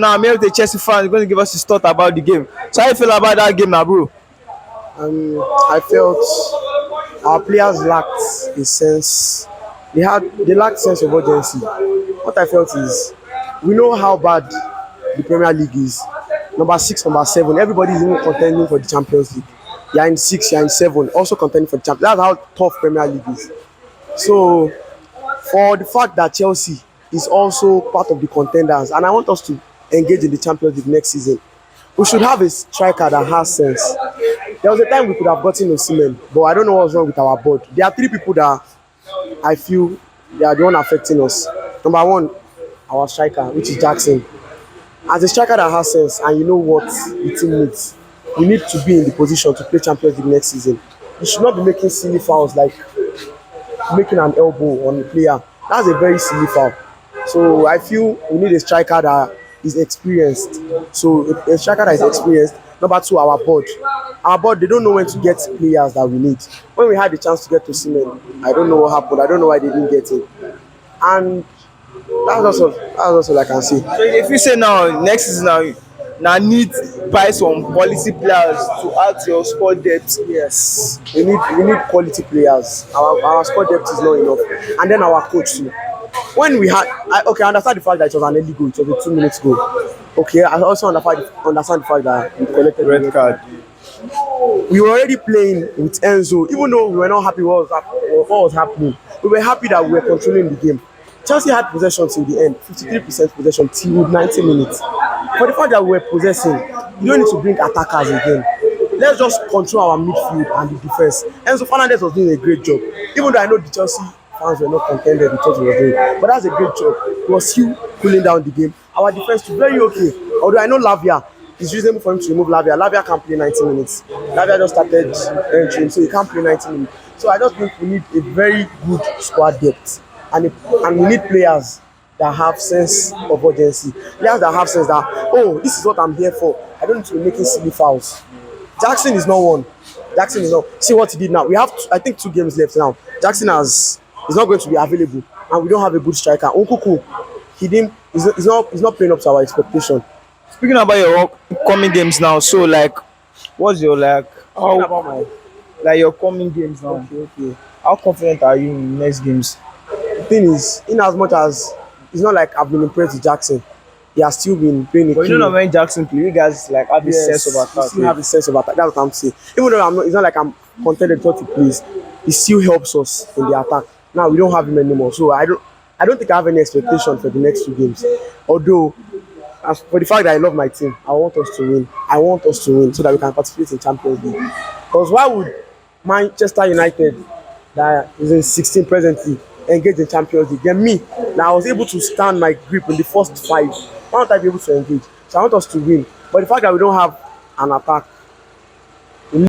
Now I'm here with a Chelsea fan. He's going to give us his thought about the game. So how you feel about that game now, bro? I felt our players lacked a sense. They lacked sense of urgency. What I felt is we know how bad the Premier League is. Number six, number seven, everybody is even contending for the Champions League. You're in six, you're in seven, also contending for the Champions. That's how tough Premier League is. So for the fact that Chelsea is also part of the contenders, and I want us to engage in the Champions League next season, we should have a striker that has sense. There was a time we could have gotten Osimhen, but I don't know what's wrong with our board. There are three people that I feel they are the one affecting us. Number one, our striker, which is Jackson. As a striker that has sense and you know what the team needs, you need to be in the position to play Champions League next season. You should not be making silly fouls like making an elbow on a player. That's a very silly foul. So I feel we need a striker that is experienced. So a striker that is experienced. Number two, our board. Our board, they don't know when to get players that we need. When we had the chance to get to Seaman, I don't know what happened. I don't know why they didn't get him. And that's also I can say. So if you say now next season now need buy some quality players to add to your squad depth. Yes, we need quality players. Our squad depth is not enough, and then our coach too. When we had, I understand the fact that it was an early goal, it was a 2 minutes goal. Okay, I also understand the fact that we collected Red card. We were already playing with Enzo, even though we were not happy what was happening. We were happy that we were controlling the game. Chelsea had possession till the end, 53% possession till 90 minutes. For the fact that we were possessing, you don't need to bring attackers again. Let's just control our midfield and the defense. Enzo Fernandez was doing a great job. Even though I know the Chelsea fans were not contented with what he was doing, but that's a great job. It was still cooling down the game. Our defense was very okay. Although I know Lavia, it's reasonable for him to remove Lavia. Lavia can't play 90 minutes. Lavia just started entering, so he can't play 90 minutes. So I just think we need a very good squad depth. And we need players that have sense of urgency. Players that have sense that, oh, this is what I'm here for. I don't need to be making silly fouls. Jackson is not one. Jackson is not. See what he did now. We have, I think, 2 games left now. Jackson is not going to be available, and we don't have a good striker. Nkuku, he's not playing up to our expectation. Speaking about your upcoming games now, so like, what's your Talking about your coming games now? okay. How confident are you in next games? The thing is, in as much as it's not like I've been impressed with Jackson, he has still been playing. But you know when Jackson play, you guys like have a sense of attack. You still have a sense of attack. That's what I'm saying. Even though it's not like I'm contented with what he plays. He still helps us in the attack. Now we don't have him anymore, so I don't think I have any expectation for the next 2 games. Although, as for the fact that I love my team, I want us to win. I want us to win so that we can participate in Champions League. Because why would Manchester United, that is in 16 presently, engage in Champions League? Then me, now I was able to stand my grip in the first 5. Why won't I be able to engage? So I want us to win. But the fact that we don't have an attack